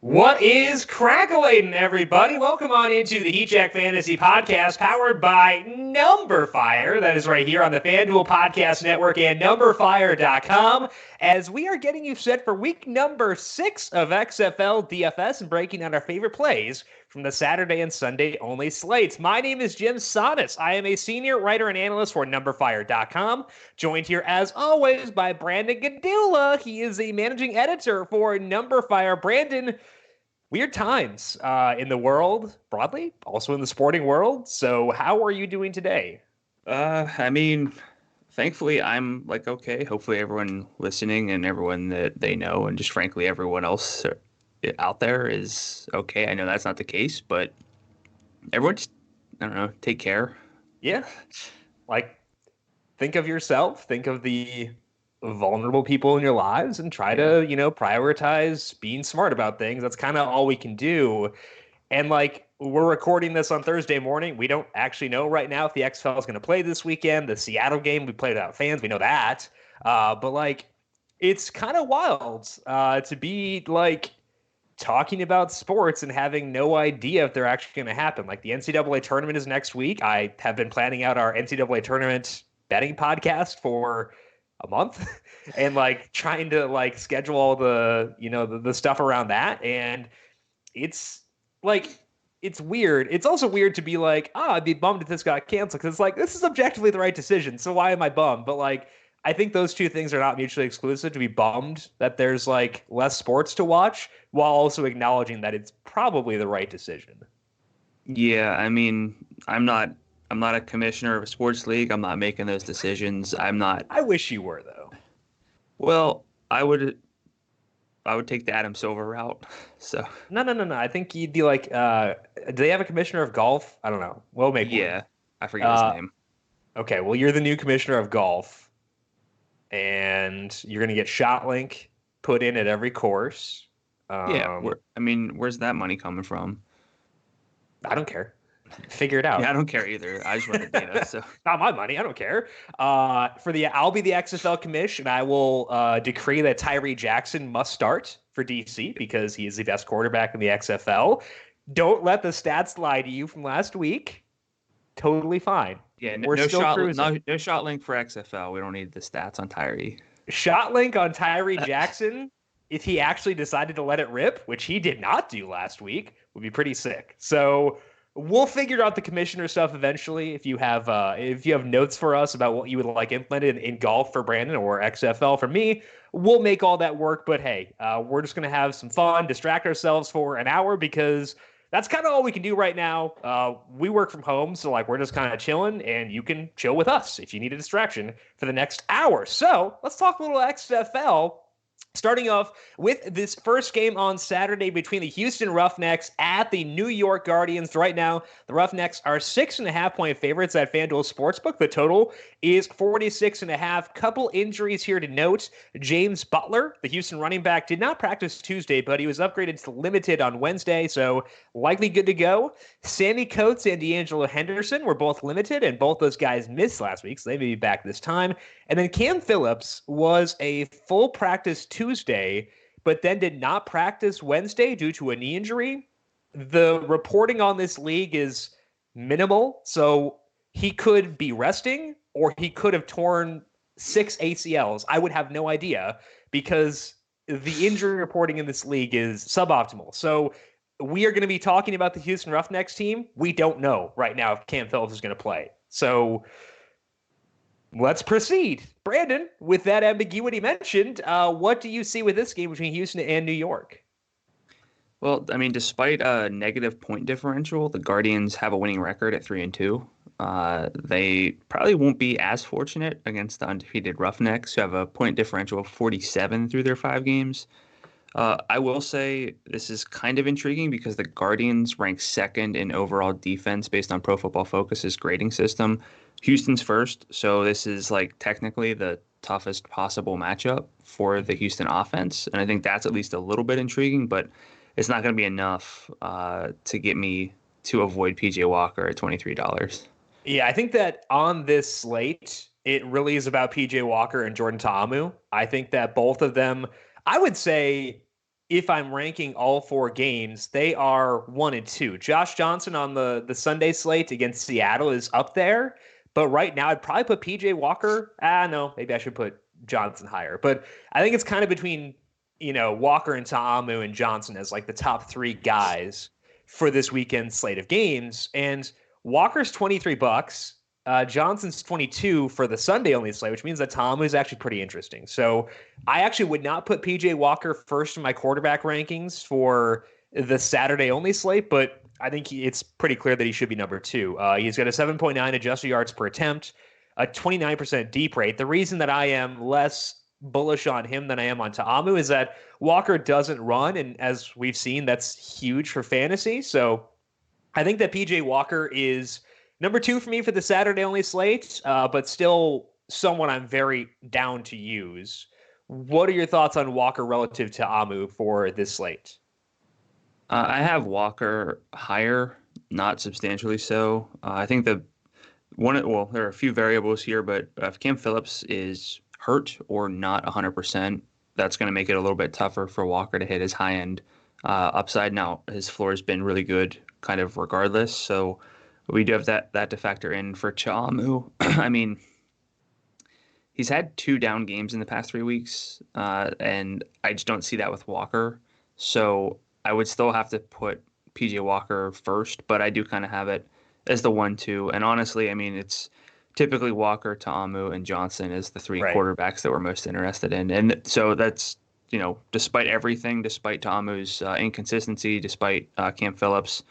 What is crackling, everybody? Welcome on into the Heat Check Fantasy Podcast, powered by numberFire. That is right here on the FanDuel Podcast Network and numberFire.com, as we are getting you set for week number 6 of XFL DFS and breaking down our favorite plays from the Saturday and Sunday only slates. My name is Jim Sonis. I am a senior writer and analyst for numberFire.com, joined here as always by Brandon Gadula. He is a managing editor for numberFire. Brandon, weird times in the world broadly, also in the sporting world. So how are you doing today? Thankfully I'm okay. Hopefully everyone listening and everyone that they know and just frankly everyone else out there is okay. I know that's not the case, but everyone just, take care. Yeah. Think of yourself, think of the vulnerable people in your lives and try to, prioritize being smart about things. That's kind of all we can do. And we're recording this on Thursday morning. We don't actually know right now if the XFL is going to play this weekend. The Seattle game, we played without fans. We know that. But it's kind of wild to be talking about sports and having no idea if they're actually going to happen. The NCAA tournament is next week. I have been planning out our NCAA tournament betting podcast for a month and trying to schedule all the, the stuff around that. And it's it's weird. It's also weird to be I'd be bummed if this got canceled. Cause it's this is objectively the right decision. So why am I bummed? But I think those two things are not mutually exclusive, to be bummed that there's less sports to watch while also acknowledging that it's probably the right decision. Yeah. I'm not a commissioner of a sports league. I'm not making those decisions. I wish you were, though. Well, I would take the Adam Silver route. So no. I think you'd be do they have a commissioner of golf? I don't know. Well, maybe. Yeah, I forget his name. Okay, well, you're the new commissioner of golf, and you're going to get ShotLink put in at every course. Where's that money coming from? I don't care. Figure it out. Yeah, I don't care either. I just run the data, so not my money. I don't care. I'll be the XFL commish, and I will decree that Tyree Jackson must start for DC because he is the best quarterback in the XFL. Don't let the stats lie to you from last week. Totally fine. Yeah, no ShotLink for XFL. We don't need the stats on Tyree. ShotLink on Tyree Jackson, if he actually decided to let it rip, which he did not do last week, would be pretty sick. So we'll figure out the commissioner stuff eventually. If you have notes for us about what you would like implemented in golf for Brandon or XFL for me, we'll make all that work. But hey, we're just gonna have some fun, distract ourselves for an hour because that's kind of all we can do right now. We work from home, so we're just kind of chilling, and you can chill with us if you need a distraction for the next hour. So let's talk a little XFL. Starting off with this first game on Saturday between the Houston Roughnecks at the New York Guardians. Right now, the Roughnecks are 6.5-point favorites at FanDuel Sportsbook. The total is 46.5. Couple injuries here to note. James Butler, the Houston running back, did not practice Tuesday, but he was upgraded to limited on Wednesday, so likely good to go. Sammy Coates and D'Angelo Henderson were both limited, and both those guys missed last week, so they may be back this time. And then Cam Phillips was a full practice Tuesday, but then did not practice Wednesday due to a knee injury. The reporting on this league is minimal, so he could be resting or he could have torn 6 ACLs. I would have no idea because the injury reporting in this league is suboptimal. So we are going to be talking about the Houston Roughnecks team. We don't know right now if Cam Phillips is going to play. So let's proceed. Brandon, with that ambiguity mentioned, what do you see with this game between Houston and New York? Well, despite a negative point differential, the Guardians have a winning record at 3-2. They probably won't be as fortunate against the undefeated Roughnecks, who have a point differential of 47 through their 5 games. I will say this is kind of intriguing because the Guardians rank second in overall defense based on Pro Football Focus's grading system. Houston's first, so this is technically the toughest possible matchup for the Houston offense, and I think that's at least a little bit intriguing, but it's not going to be enough to get me to avoid PJ Walker at $23. Yeah, I think that on this slate, it really is about PJ Walker and Jordan Taamu. I think that both of them, I would say if I'm ranking all 4 games, they are 1-2. Josh Johnson on the Sunday slate against Seattle is up there, but right now I'd probably put PJ Walker. No, maybe I should put Johnson higher. But I think it's kind of between, Walker and Taamu and Johnson as like the top 3 guys for this weekend slate of games. And Walker's $23. Johnson's 22 for the Sunday only slate, which means that Tom is actually pretty interesting. So I actually would not put PJ Walker first in my quarterback rankings for the Saturday only slate, but I think it's pretty clear that he should be number 2. He's got a 7.9 adjusted yards per attempt, a 29% deep rate. The reason that I am less bullish on him than I am on Taamu is that Walker doesn't run, and as we've seen, that's huge for fantasy. So I think that PJ Walker is number 2 for me for the Saturday only slate, but still someone I'm very down to use. What are your thoughts on Walker relative to Amu for this slate? I have Walker higher, not substantially so. I think there are a few variables here, but if Cam Phillips is hurt or not 100%, that's going to make it a little bit tougher for Walker to hit his high end upside. Now, his floor has been really good kind of regardless, so we do have that to factor in for Taamu. I mean, he's had 2 down games in the past 3 weeks, and I just don't see that with Walker. So I would still have to put PJ Walker first, but I do kind of have it as the 1-2. And honestly, I mean, it's typically Walker, Taamu, and Johnson as the 3 quarterbacks that we're most interested in. And so that's, despite everything, despite Taamu's inconsistency, despite Cam Phillips,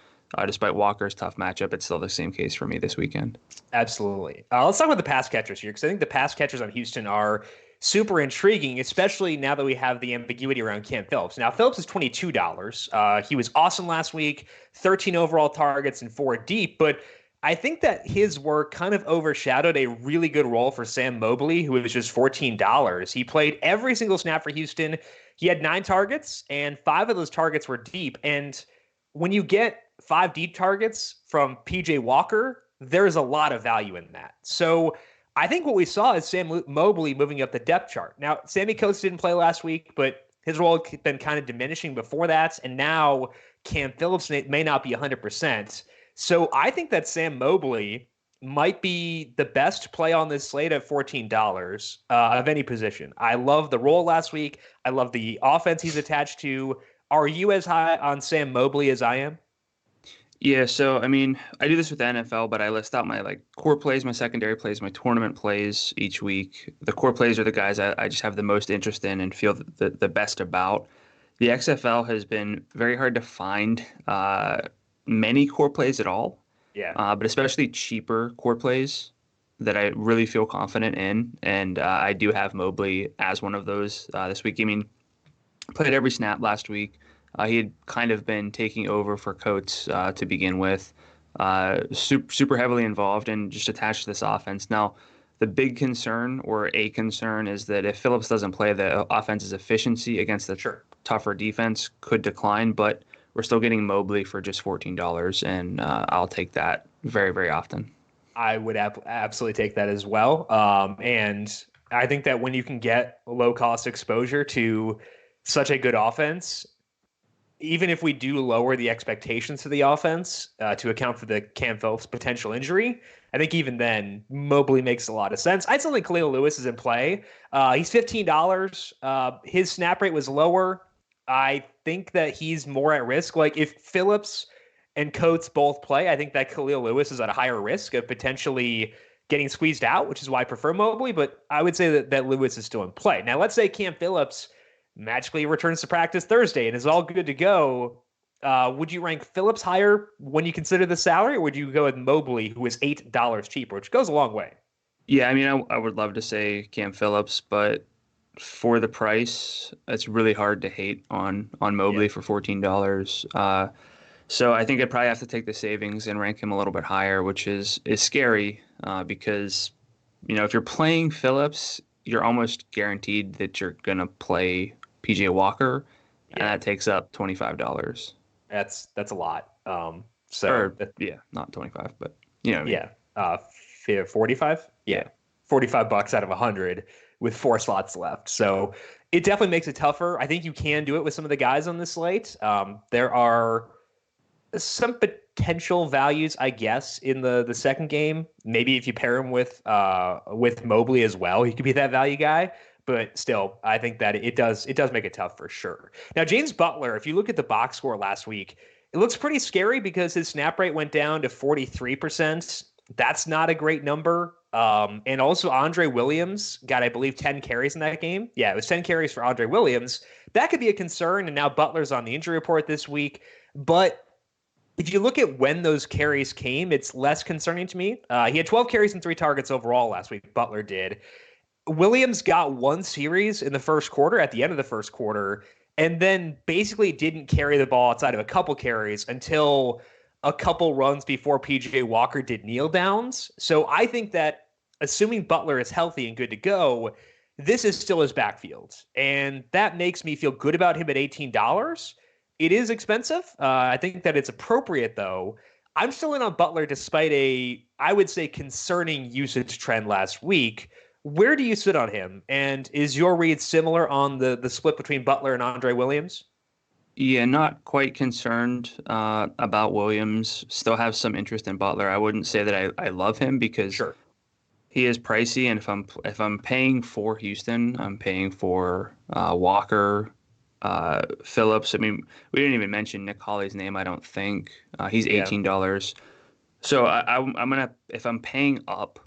despite Walker's tough matchup, it's still the same case for me this weekend. Absolutely. Let's talk about the pass catchers here, because I think the pass catchers on Houston are super intriguing, especially now that we have the ambiguity around Cam Phillips. Now, Phillips is $22. He was awesome last week, 13 overall targets and 4 deep, but I think that his work kind of overshadowed a really good role for Sam Mobley, who was just $14. He played every single snap for Houston. He had 9 targets, and 5 of those targets were deep. And when you get 5 deep targets from PJ Walker, there's a lot of value in that. So I think what we saw is Sam Mobley moving up the depth chart. Now, Sammy Coates didn't play last week, but his role had been kind of diminishing before that. And now Cam Phillips may not be 100%. So I think that Sam Mobley might be the best play on this slate at $14 of any position. I love the role last week. I love the offense he's attached to. Are you as high on Sam Mobley as I am? Yeah, so I mean, I do this with the NFL, but I list out my core plays, my secondary plays, my tournament plays each week. The core plays are the guys I just have the most interest in and feel the best about. The XFL has been very hard to find many core plays at all. Yeah. But especially cheaper core plays that I really feel confident in, and I do have Mobley as one of those this week. I mean, played every snap last week. He had kind of been taking over for Coates to begin with, super heavily involved and just attached to this offense. Now, the big concern or a concern is that if Phillips doesn't play, the offense's efficiency against the tougher defense could decline, but we're still getting Mobley for just $14, and I'll take that very, very often. I would absolutely take that as well. And I think that when you can get low-cost exposure to such a good offense, even if we do lower the expectations to the offense to account for the Cam Phillips potential injury, I think even then Mobley makes a lot of sense. I still think Khalil Lewis is in play. He's $15. His snap rate was lower. I think that he's more at risk. Like if Phillips and Coates both play, I think that Khalil Lewis is at a higher risk of potentially getting squeezed out, which is why I prefer Mobley. But I would say that Lewis is still in play. Now, let's say Cam Phillips magically returns to practice Thursday and is all good to go. Would you rank Phillips higher when you consider the salary, or would you go with Mobley, who is $8 cheaper, which goes a long way? Yeah, I mean, I would love to say Cam Phillips, but for the price, it's really hard to hate on Mobley for $14. So I think I'd probably have to take the savings and rank him a little bit higher, which is scary because, if you're playing Phillips, you're almost guaranteed that you're going to play PJ Walker, and that takes up $25. That's a lot. Not 25, but you know what I mean. Yeah. 45. Yeah. $45 out of 100. with 4 slots left. So it definitely makes it tougher. I think you can do it with some of the guys on this slate. There are some potential values, I guess, in the second game. Maybe if you pair him with Mobley as well, he could be that value guy. But still, I think that it does make it tough for sure. Now, James Butler, if you look at the box score last week, it looks pretty scary because his snap rate went down to 43%. That's not a great number. And also Andre Williams got, I believe, 10 carries in that game. Yeah, it was 10 carries for Andre Williams. That could be a concern. And now Butler's on the injury report this week. But if you look at when those carries came, it's less concerning to me. He had 12 carries and 3 targets overall last week. Butler did. Williams got 1 series in the first quarter at the end of the first quarter, and then basically didn't carry the ball outside of a couple carries until a couple runs before PJ Walker did kneel downs. So I think that assuming Butler is healthy and good to go, this is still his backfield. And that makes me feel good about him at $18. It is expensive. I think that it's appropriate, though. I'm still in on Butler despite I would say, concerning usage trend last week. Where do you sit on him? And is your read similar on the split between Butler and Andre Williams? Yeah, not quite concerned about Williams. Still have some interest in Butler. I wouldn't say that I love him because he is pricey, and if I'm paying for Houston, I'm paying for Walker, Phillips. I mean, we didn't even mention Nick Hawley's name. I don't think he's $18. So I'm gonna, if I'm paying up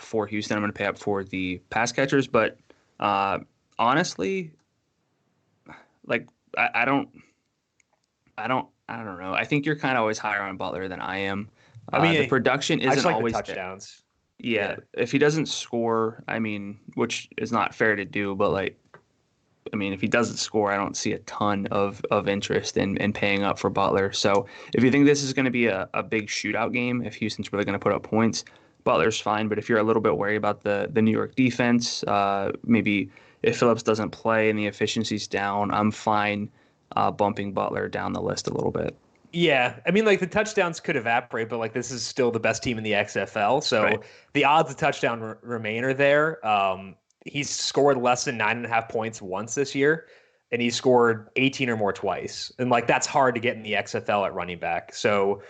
for Houston, I'm gonna pay up for the pass catchers. But honestly, like I don't know. I think you're kind of always higher on Butler than I am. I mean, the production isn't always the touchdowns. Yeah, if he doesn't score, I mean, which is not fair to do, but if he doesn't score, I don't see a ton of interest in paying up for Butler. So if you think this is going to be a big shootout game, if Houston's really going to put up points, Butler's fine. But if you're a little bit worried about the New York defense, maybe if Phillips doesn't play and the efficiency's down, I'm fine bumping Butler down the list a little bit. Yeah, I mean, the touchdowns could evaporate, but this is still the best team in the XFL, so the odds of touchdown remain are there. He's scored less than 9.5 points once this year, and he's scored 18 or more twice, and that's hard to get in the XFL at running back. So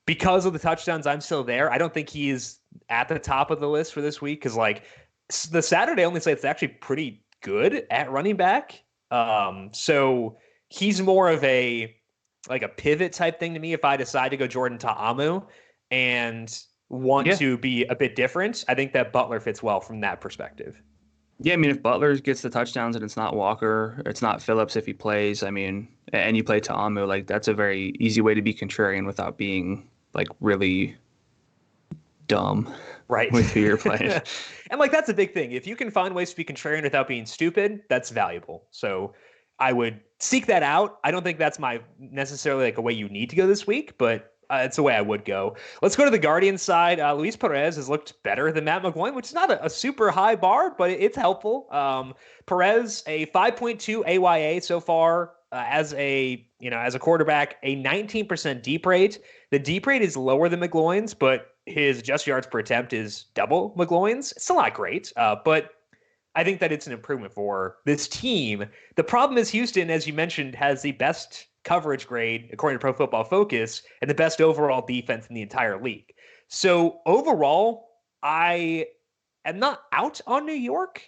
because of the touchdowns, I'm still there. I don't think he's at the top of the list for this week because the Saturday only slate's actually pretty good at running back. So he's more of a pivot type thing to me if I decide to go Jordan Taamu and want to be a bit different. I think that Butler fits well from that perspective. Yeah, I mean, if Butler gets the touchdowns and it's not Walker, it's not Phillips if he plays, I mean, and you play Taamu, that's a very easy way to be contrarian without being really dumb with who you're playing. And that's a big thing. If you can find ways to be contrarian without being stupid, that's valuable. So I would seek that out. I don't think that's my necessarily a way you need to go this week, but it's a way I would go. Let's go to the Guardians side. Luis Perez has looked better than Matt McGloin, which is not a super high bar, but it's helpful. Perez, a 5.2 AYA so far as a quarterback, a 19% deep rate. The deep rate is lower than McGloin's, but his adjusted yards per attempt is double McGloin's. It's still not great, but I think that it's an improvement for this team. The problem is Houston, as you mentioned, has the best coverage grade, according to Pro Football Focus, and the best overall defense in the entire league. So overall, I am not out on New York,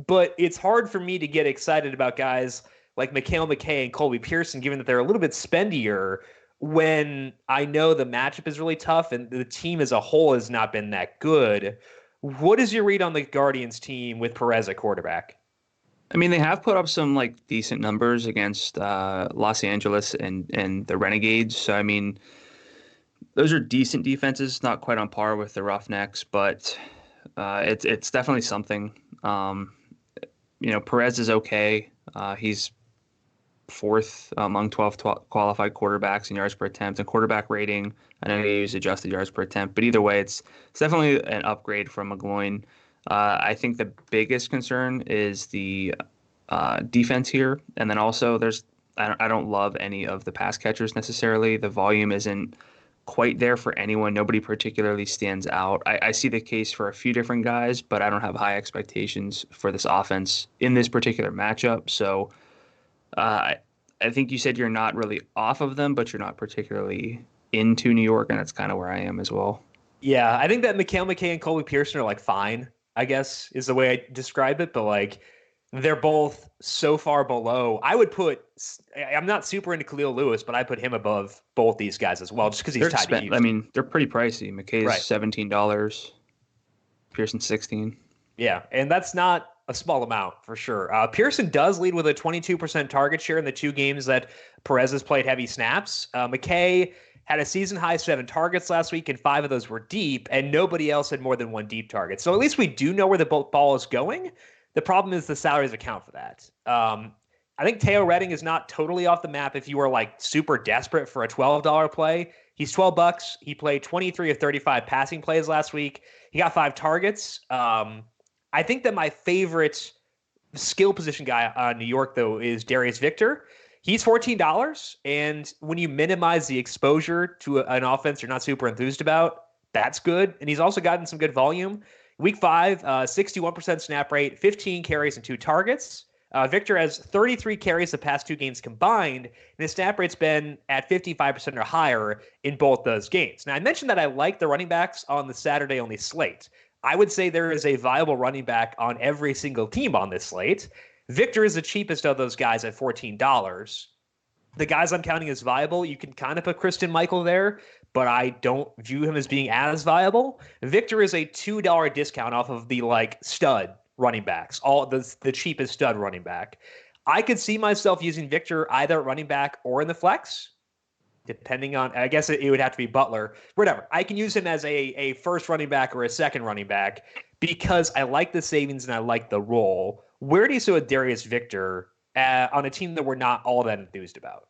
but it's hard for me to get excited about guys like Mikhail McKay and Colby Pearson, given that they're a little bit spendier when I know the matchup is really tough and the team as a whole has not been that good. What is your read on the Guardians team with Perez at quarterback? I mean, they have put up some decent numbers against Los Angeles and the Renegades. So, I mean, those are decent defenses, not quite on par with the Roughnecks, but it's definitely something. Perez is okay. He's fourth among 12 qualified quarterbacks in yards per attempt and quarterback rating. I know they use adjusted yards per attempt, but either way, it's definitely an upgrade from McGloin. I think the biggest concern is the defense here, and then also I don't love any of the pass catchers necessarily. The volume isn't quite there for anyone. Nobody particularly stands out. I see the case for a few different guys, but I don't have high expectations for this offense in this particular matchup. So I think you said you're not really off of them, but you're not particularly into New York, and that's kind of where I am as well. Yeah, I think that Mikhail McKay and Colby Pearson are like fine, I guess, is the way I describe it. But like they're both so far below. I'm not super into Khalil Lewis, but I put him above both these guys as well, just because he's tied to Houston. I mean, they're pretty pricey. McKay's Right. $17, Pearson 16. Yeah, and that's not a small amount for sure. Pearson does lead with a 22% target share in the 2 games that Perez has played heavy snaps. McKay had a season-high 7 targets last week, and 5 of those were deep, and nobody else had more than 1 deep target. So at least we do know where the ball is going. The problem is the salaries account for that. I think Teo Redding is not totally off the map if you are like super desperate for a $12 play. He's $12. He played 23 of 35 passing plays last week. He got 5 targets. I think that my favorite skill position guy on New York, though, is Darius Victor. He's $14, and when you minimize the exposure to an offense you're not super enthused about, that's good. And he's also gotten some good volume. Week 5, 61% snap rate, 15 carries and 2 targets. Victor has 33 carries the past 2 games combined, and his snap rate's been at 55% or higher in both those games. Now, I mentioned that I like the running backs on the Saturday-only slate. I would say there is a viable running back on every single team on this slate. Victor is the cheapest of those guys at $14. The guys I'm counting as viable, you can kind of put Christian Michael there, but I don't view him as being as viable. Victor is a $2 discount off of the like stud running backs, all the cheapest stud running back. I could see myself using Victor either at running back or in the flex, depending on, I guess it would have to be Butler, whatever. I can use him as a first running back or a second running back because I like the savings and I like the role. Where do you see with Darius Victor on a team that we're not all that enthused about?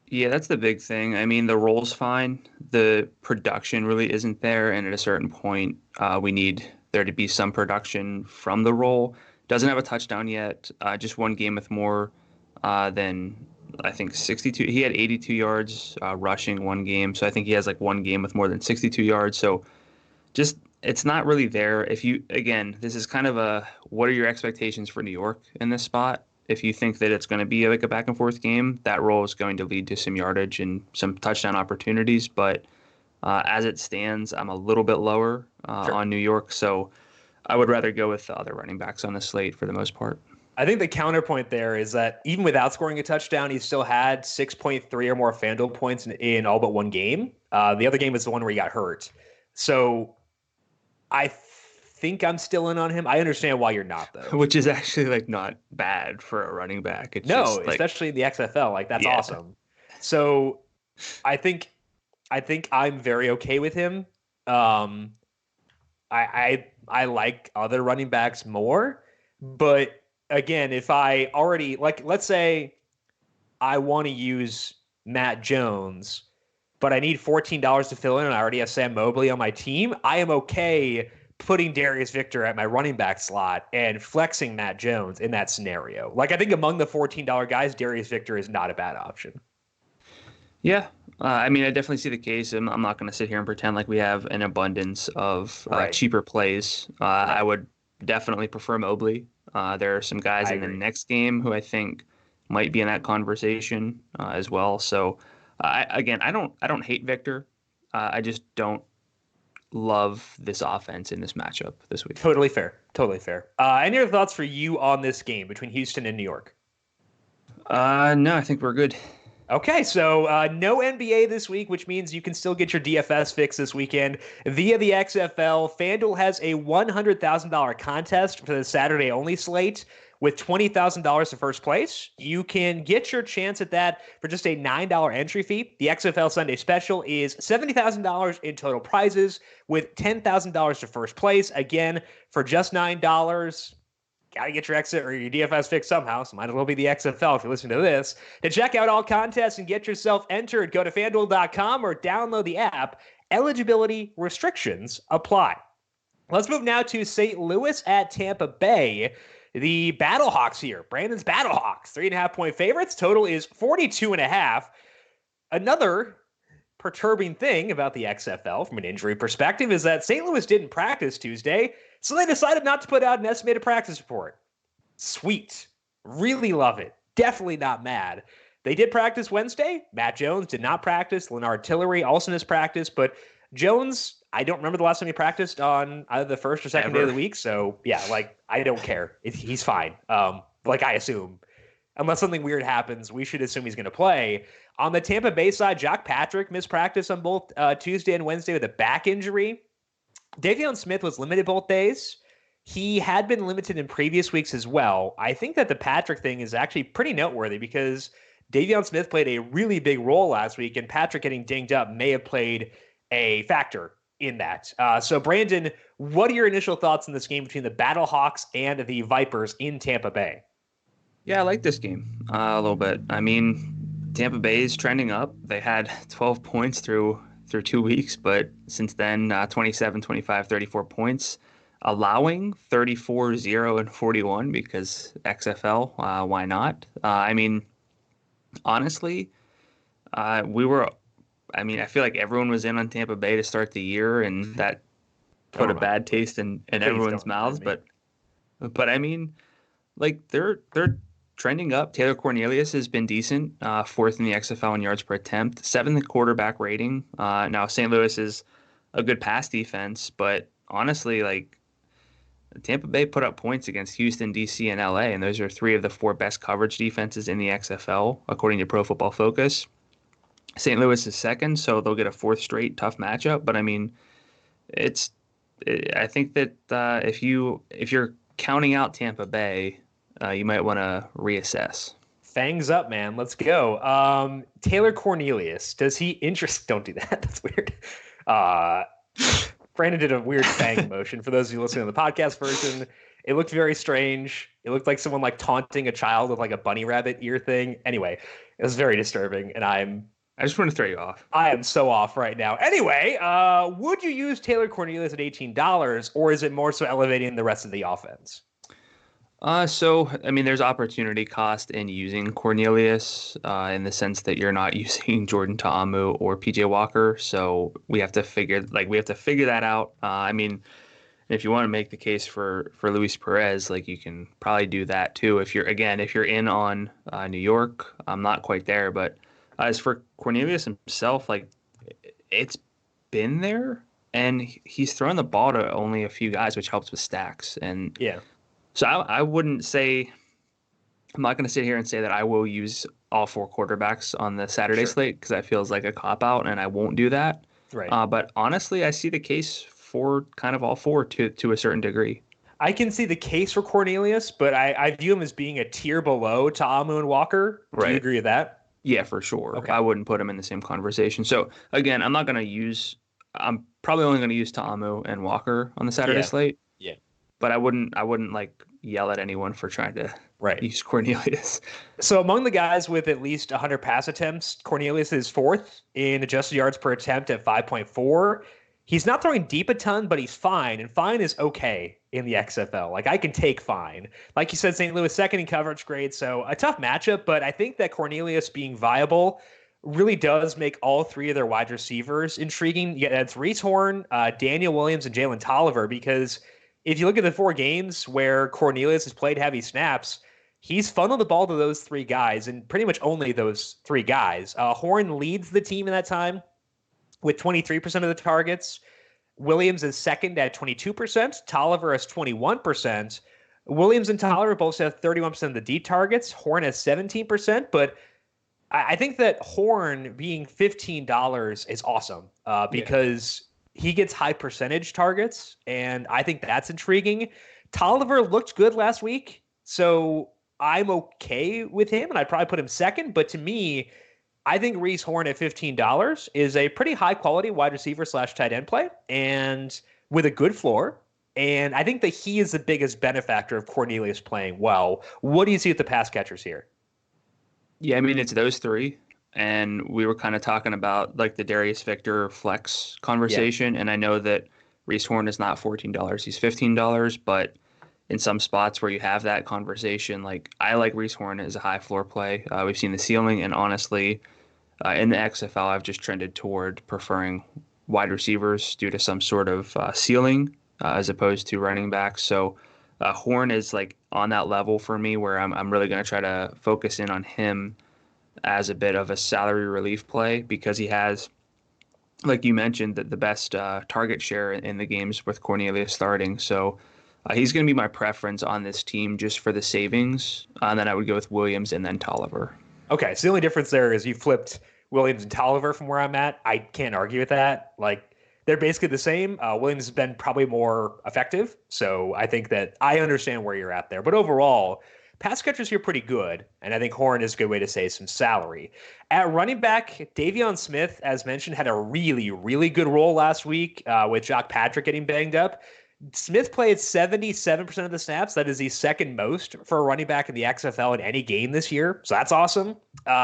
Yeah, that's the big thing. I mean, the role's fine. The production really isn't there. And at a certain point, we need there to be some production from the role. Doesn't have a touchdown yet. Just 1 game with more than, I think, 62. He had 82 yards rushing 1 game. So I think he has like 1 game with more than 62 yards. So just it's not really there. Again, this is kind of what are your expectations for New York in this spot? If you think that it's going to be like a back and forth game, that role is going to lead to some yardage and some touchdown opportunities. But as it stands, I'm a little bit lower on New York. So I would rather go with the other running backs on the slate for the most part. I think the counterpoint there is that even without scoring a touchdown, he still had 6.3 or more FanDuel points in all but 1 game. The other game was the one where he got hurt. So I think I'm still in on him. I understand why you're not, though. Which is actually like not bad for a running back. It's just, like, especially in the XFL. Like that's awesome. So I think I'm very okay with him. I like other running backs more, but again, if I already let's say I want to use Matt Jones, but I need $14 to fill in, and I already have Sam Mobley on my team, I am okay putting Darius Victor at my running back slot and flexing Matt Jones in that scenario. Like, I think among the $14 guys, Darius Victor is not a bad option. Yeah. I mean, I definitely see the case. I'm not going to sit here and pretend like we have an abundance of cheaper plays. I would definitely prefer Mobley. There are some guys in the next game who I think might be in that conversation as well. So, I don't hate Victor. I just don't love this offense in this matchup this week. Totally fair. Any other thoughts for you on this game between Houston and New York? No, I think we're good. Okay, so no NBA this week, which means you can still get your DFS fix this weekend via the XFL. FanDuel has a $100,000 contest for the Saturday-only slate with $20,000 to first place. You can get your chance at that for just a $9 entry fee. The XFL Sunday Special is $70,000 in total prizes with $10,000 to first place. Again, for just $9. Got to get your exit or your DFS fix somehow, so might as well be the XFL if you're listening to this. To check out all contests and get yourself entered, go to FanDuel.com or download the app. Eligibility restrictions apply. Let's move now to St. Louis at Tampa Bay. The Battlehawks here. Brandon's Battlehawks, 3.5-point favorites. Total is 42.5. Another perturbing thing about the XFL from an injury perspective is that St. Louis didn't practice Tuesday, so they decided not to put out an estimated practice report. Sweet. Really love it. Definitely not mad. They did practice Wednesday. Matt Jones did not practice. Leonard Tillery also missed practice, but Jones, I don't remember the last time he practiced on either the first or second day of the week. So yeah, like I don't care. He's fine. Like I assume, unless something weird happens, we should assume he's going to play. On the Tampa Bay side, Jack Patrick missed practice on both Tuesday and Wednesday with a back injury. Davion Smith was limited both days. He had been limited in previous weeks as well. I think that the Patrick thing is actually pretty noteworthy because Davion Smith played a really big role last week, and Patrick getting dinged up may have played a factor in that. So, Brandon, what are your initial thoughts on this game between the Battlehawks and the Vipers in Tampa Bay? Yeah, I like this game a little bit. I mean, Tampa Bay is trending up. They had 12 points through 2 weeks, but since then, 27, 25, 34 points. Allowing 34, 0, and 41 because XFL, why not? I mean, honestly, I feel like everyone was in on Tampa Bay to start the year, and that put a bad taste in everyone's mouths. But I mean, like they're trending up. Taylor Cornelius has been decent, fourth in the XFL in yards per attempt, seventh quarterback rating. Now St. Louis is a good pass defense, but honestly, like Tampa Bay put up points against Houston, DC, and LA, and those are three of the four best coverage defenses in the XFL, according to Pro Football Focus. St. Louis is second, so they'll get a fourth straight tough matchup. But I mean, I think that if you're counting out Tampa Bay, you might want to reassess. Fangs up, man. Let's go. Taylor Cornelius, does he interest? Don't do that. That's weird. Brandon did a weird fang motion. For those of you listening to the podcast version, it looked very strange. It looked like someone like taunting a child with like a bunny rabbit ear thing. Anyway, it was very disturbing, and I just want to throw you off. I am so off right now. Anyway, would you use Taylor Cornelius at $18, or is it more so elevating the rest of the offense? So, I mean, there's opportunity cost in using Cornelius in the sense that you're not using Jordan Taamu or PJ Walker. So we have to figure that out. I mean, if you want to make the case for Luis Perez, like you can probably do that too. If you're in on New York, I'm not quite there. But as for Cornelius himself, like it's been there, and he's thrown the ball to only a few guys, which helps with stacks. And yeah. So I wouldn't say – I'm not going to sit here and say that I will use all four quarterbacks on the Saturday slate because that feels like a cop-out, and I won't do that. Right. But honestly, I see the case for kind of all four to a certain degree. I can see the case for Cornelius, but I view him as being a tier below Taamu and Walker. Do you agree with that? Yeah, for sure. Okay. I wouldn't put him in the same conversation. So, again, I'm probably only going to use Taamu and Walker on the Saturday slate. Yeah. But I wouldn't like yell at anyone for trying to use Cornelius. So among the guys with at least 100 pass attempts, Cornelius is fourth in adjusted yards per attempt at 5.4. He's not throwing deep a ton, but he's fine, and fine is okay in the XFL. Like I can take fine. Like you said, St. Louis second in coverage grade, so a tough matchup. But I think that Cornelius being viable really does make all three of their wide receivers intriguing. Yeah, that's Reese Horn, Daniel Williams, and Jalen Tolliver, because if you look at the four games where Cornelius has played heavy snaps, he's funneled the ball to those three guys, and pretty much only those three guys. Horn leads the team in that time with 23% of the targets. Williams is second at 22%. Tolliver has 21%. Williams and Tolliver both have 31% of the deep targets. Horn has 17%, but I think that Horn being $15 is awesome because he gets high percentage targets, and I think that's intriguing. Tolliver looked good last week, so I'm okay with him, and I'd probably put him second. But to me, I think Reese Horn at $15 is a pretty high-quality wide receiver / tight end play, and with a good floor. And I think that he is the biggest benefactor of Cornelius playing well. What do you see with the pass catchers here? Yeah, I mean, it's those three. And we were kind of talking about like the Darius Victor flex conversation. And I know that Reese Horn is not $14. He's $15. But in some spots where you have that conversation, like I like Reese Horn as a high floor play. We've seen the ceiling. And honestly, In the XFL, I've just trended toward preferring wide receivers due to some sort of ceiling as opposed to running backs. So Horn is like on that level for me where I'm really going to try to focus in on him as a bit of a salary relief play because he has, like you mentioned, the best target share in the games with Cornelius starting. So he's going to be my preference on this team just for the savings. And then I would go with Williams and then Tolliver. Okay, so the only difference there is you flipped Williams and Tolliver from where I'm at. I can't argue with that. Like, they're basically the same. Williams has been probably more effective, so I think that I understand where you're at there. But overall, pass catchers here pretty good, and I think Horn is a good way to save some salary. At running back, Davion Smith, as mentioned, had a really, really good role last week with Jock Patrick getting banged up. Smith played 77% of the snaps. That is the second most for a running back in the XFL in any game this year. So that's awesome.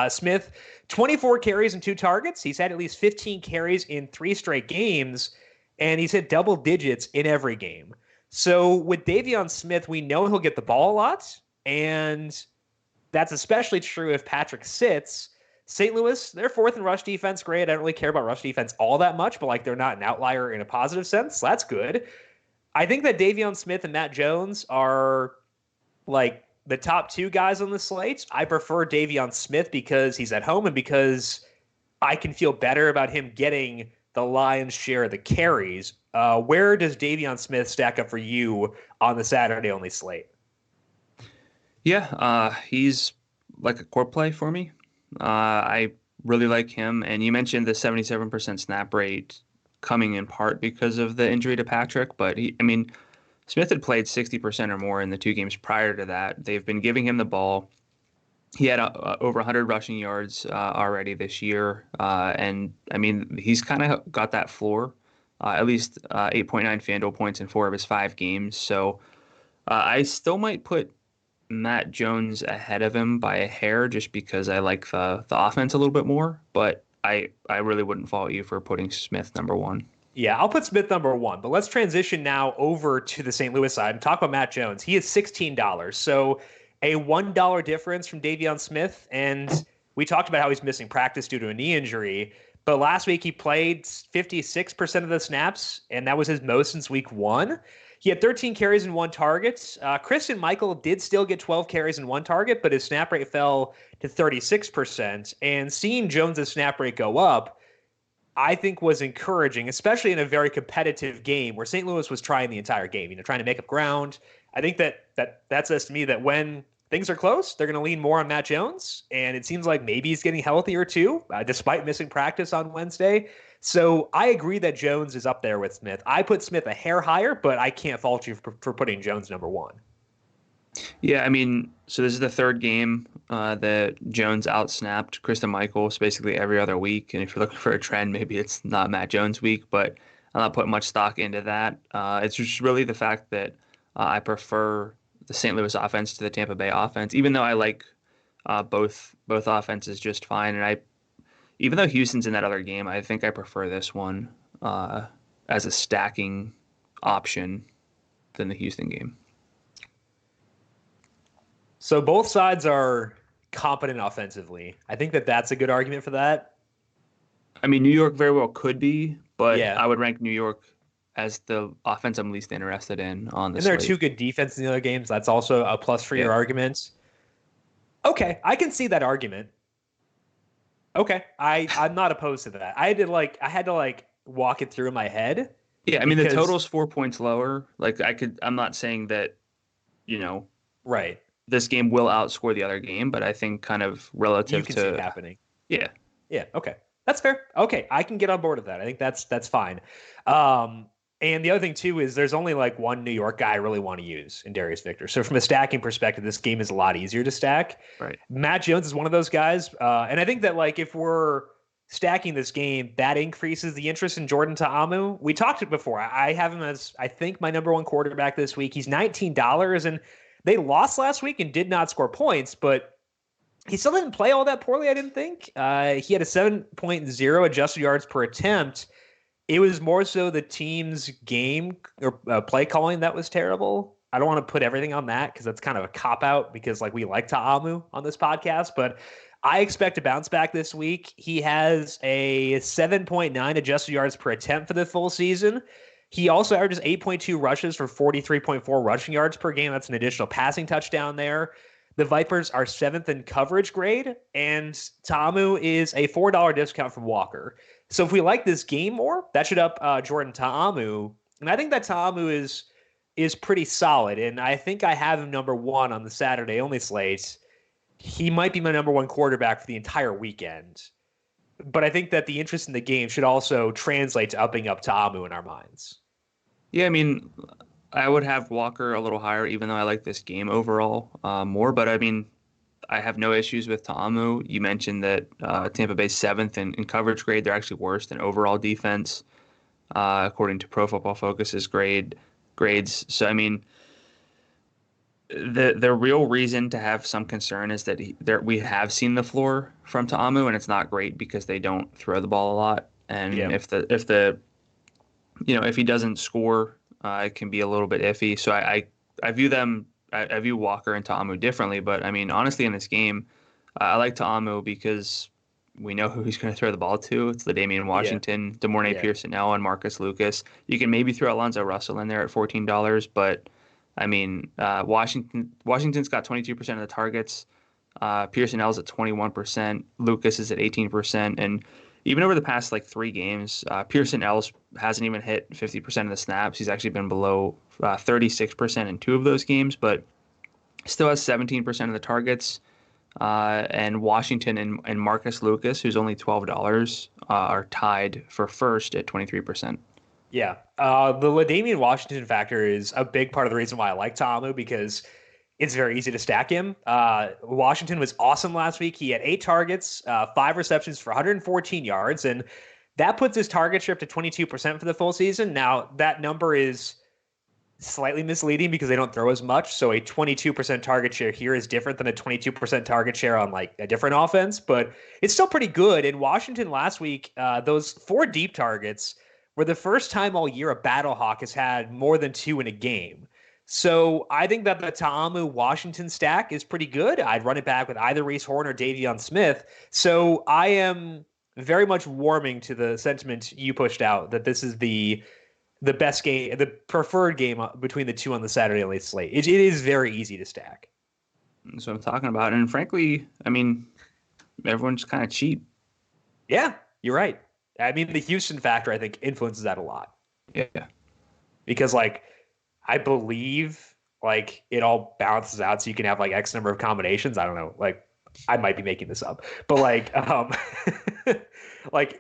Smith, 24 carries and 2 targets. He's had at least 15 carries in 3 straight games, and he's hit double digits in every game. So with Davion Smith, we know he'll get the ball a lot, and that's especially true if Patrick sits. St. Louis, they're 4th in rush defense. Great. I don't really care about rush defense all that much, but like they're not an outlier in a positive sense. So that's good. I think that Davion Smith and Matt Jones are like the top 2 guys on the slate. I prefer Davion Smith because he's at home and because I can feel better about him getting the lion's share of the carries. Where does Davion Smith stack up for you on the Saturday-only slate? Yeah, he's like a core play for me. I really like him. And you mentioned the 77% snap rate coming in part because of the injury to Patrick. But Smith had played 60% or more in the 2 games prior to that. They've been giving him the ball. He had over 100 rushing yards already this year. And he's kind of got that floor, at least 8.9 FanDuel points in 4 of his 5 games. So I still might put Matt Jones ahead of him by a hair just because I like the offense a little bit more. But I really wouldn't fault you for putting Smith number 1. Yeah, I'll put Smith number 1, but let's transition now over to the St. Louis side and talk about Matt Jones. He is $16, so a $1 difference from Davion Smith, and we talked about how he's missing practice due to a knee injury, but last week he played 56% of the snaps, and that was his most since week 1. He had 13 carries and 1 target. Christian Michael did still get 12 carries and 1 target, but his snap rate fell to 36%. And seeing Jones' snap rate go up, I think was encouraging, especially in a very competitive game where St. Louis was trying the entire game, trying to make up ground. I think that says to me that when things are close, they're going to lean more on Matt Jones. And it seems like maybe he's getting healthier too, despite missing practice on Wednesday. So I agree that Jones is up there with Smith. I put Smith a hair higher, but I can't fault you for putting Jones number 1. Yeah, so this is the 3rd game that Jones outsnapped Christian Michael basically every other week. And if you're looking for a trend, maybe it's not Matt Jones week, but I'm not putting much stock into that. It's just really the fact that I prefer the St. Louis offense to the Tampa Bay offense, even though I like both offenses just fine. And even though Houston's in that other game, I think I prefer this one as a stacking option than the Houston game. So both sides are competent offensively. I think that's a good argument for that. New York very well could be, but yeah. I would rank New York as the offense I'm least interested in on this. And there are 2 good defenses in the other games. That's also a plus for your arguments. Okay, I can see that argument. Okay, I'm not opposed to that. I had to walk it through in my head. Yeah, the total's 4 points lower. I'm not saying that, right. This game will outscore the other game, but I think kind of relative you can see it happening. Yeah. Yeah. Okay, that's fair. Okay, I can get on board with that. I think that's fine. And the other thing, too, is there's only one New York guy I really want to use in Darius Victor. So from a stacking perspective, this game is a lot easier to stack. Right. Matt Jones is one of those guys. And I think that, if we're stacking this game, that increases the interest in Jordan Taamu. We talked it before. I have him as, I think, my number 1 quarterback this week. He's $19, and they lost last week and did not score points, but he still didn't play all that poorly, I didn't think. He had a 7.0 adjusted yards per attempt. It was more so the team's game or play calling that was terrible. I don't want to put everything on that because that's kind of a cop-out because we like Taamu on this podcast. But I expect to bounce back this week. He has a 7.9 adjusted yards per attempt for the full season. He also averages 8.2 rushes for 43.4 rushing yards per game. That's an additional passing touchdown there. The Vipers are 7th in coverage grade, and Taamu is a $4 discount from Walker. So if we like this game more, that should up Jordan Taamu. And I think that Taamu is pretty solid, and I think I have him number 1 on the Saturday only slate. He might be my number 1 quarterback for the entire weekend. But I think that the interest in the game should also translate to upping up Taamu in our minds. Yeah, I mean, I would have Walker a little higher, even though I like this game overall more. But I mean, I have no issues with Taamu. You mentioned that Tampa Bay's 7th in coverage grade. They're actually worst in overall defense, according to Pro Football Focus's grades. So I mean, the real reason to have some concern is that we have seen the floor from Taamu, and it's not great because they don't throw the ball a lot. And if he doesn't score, it can be a little bit iffy. So I view Walker and Taamu differently. But I mean, honestly, in this game, I like Taamu because we know who he's going to throw the ball to. It's LaDainian Washington, DeMornay Pearson-El, and Marcus Lucas. You can maybe throw Alonzo Russell in there at $14, but I mean, Washington's got 22% of the targets. Pearson-El's at 21%. Lucas is at 18%, and even over the past 3 games, Pearson-El hasn't even hit 50% of the snaps. He's actually been below 36% in 2 of those games, but still has 17% of the targets. And Washington and Marcus Lucas, who's only $12, are tied for first at 23%. Yeah. The LaDainian Washington factor is a big part of the reason why I like Taamu, because it's very easy to stack him. Washington was awesome last week. He had 8 targets, 5 receptions for 114 yards, and that puts his target share up to 22% for the full season. Now, that number is slightly misleading because they don't throw as much, so a 22% target share here is different than a 22% target share on a different offense, but it's still pretty good. In Washington last week, those 4 deep targets were the first time all year a Battlehawk has had more than 2 in a game. So I think that the Taamu Washington stack is pretty good. I'd run it back with either Reese Horn or Davion Smith. So I am very much warming to the sentiment you pushed out that this is the best game, the preferred game between the 2 on the Saturday only slate. It is very easy to stack. That's what I'm talking about. And frankly, I mean, everyone's kind of cheap. Yeah, you're right. I mean, the Houston factor, I think, influences that a lot. Yeah. Because, I believe, it all balances out so you can have, X number of combinations. I don't know. I might be making this up. But,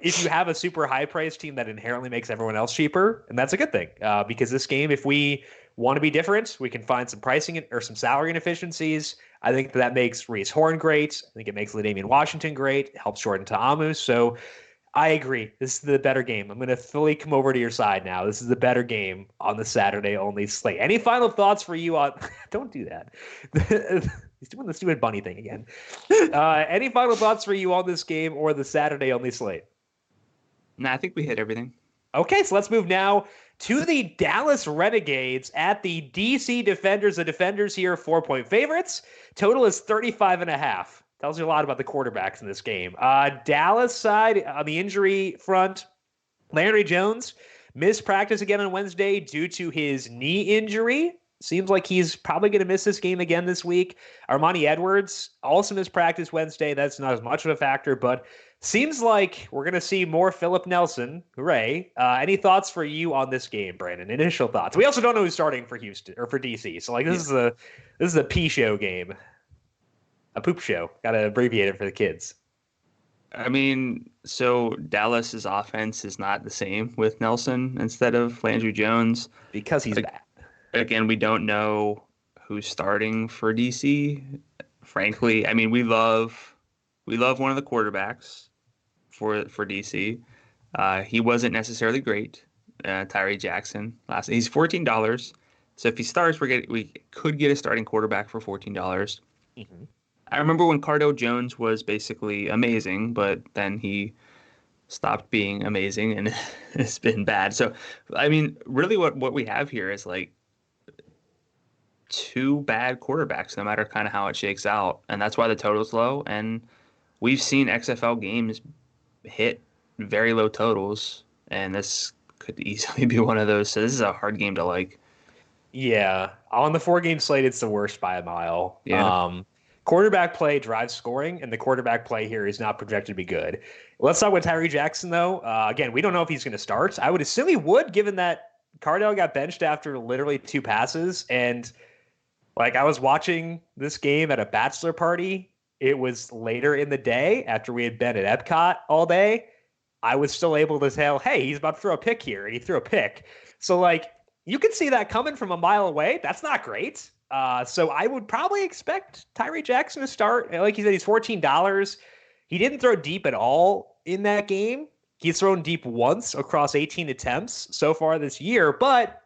if you have a super high-priced team, that inherently makes everyone else cheaper, and that's a good thing. Because this game, if we want to be different, we can find some pricing or some salary inefficiencies. I think that makes Reese Horn great. I think it makes LaDainian Washington great. It helps Jordan Taamu. So I agree. This is the better game. I'm going to fully come over to your side now. This is the better game on the Saturday only slate. Any final thoughts for you on... Don't do that. He's doing the stupid bunny thing again. Any final thoughts for you on this game or the Saturday only slate? Nah, I think we hit everything. Okay, so let's move now to the Dallas Renegades at the DC Defenders. The Defenders here, 4-point favorites. Total is 35.5. Tells you a lot about the quarterbacks in this game. Dallas side, on the injury front, Landry Jones missed practice again on Wednesday due to his knee injury. Seems like he's probably going to miss this game again this week. Armani Edwards also missed practice Wednesday. That's not as much of a factor, but seems like we're going to see more Philip Nelson. Hooray. Any thoughts for you on this game, Brandon? Initial thoughts. We also don't know who's starting for Houston or for DC. So this is a P show game. A poop show. Got to abbreviate it for the kids. I mean, so Dallas's offense is not the same with Nelson instead of Landry Jones. Because he's bad. Again, we don't know who's starting for DC. Frankly, I mean, we love one of the quarterbacks for DC. He wasn't necessarily great, Tyree Jackson. He's $14. So if he starts, we could get a starting quarterback for $14. Mm-hmm. I remember when Cardale Jones was basically amazing, but then he stopped being amazing and it's been bad. So, I mean, really what we have here is 2 bad quarterbacks, no matter kind of how it shakes out. And that's why the total's low. And we've seen XFL games hit very low totals, and this could easily be one of those. So this is a hard game to like. Yeah, on the 4-game slate, it's the worst by a mile. Yeah. Quarterback play drives scoring, and the quarterback play here is not projected to be good. Let's talk with Tyree Jackson, though. Again, we don't know if he's going to start. I would assume he would, given that Cardell got benched after literally 2 passes. And like I was watching this game at a bachelor party. It was later in the day after we had been at Epcot all day. I was still able to tell, hey, he's about to throw a pick here, and he threw a pick. So like you can see that coming from a mile away. That's not great. So I would probably expect Tyree Jackson to start. Like you said, he's $14. He didn't throw deep at all in that game. He's thrown deep once across 18 attempts so far this year, but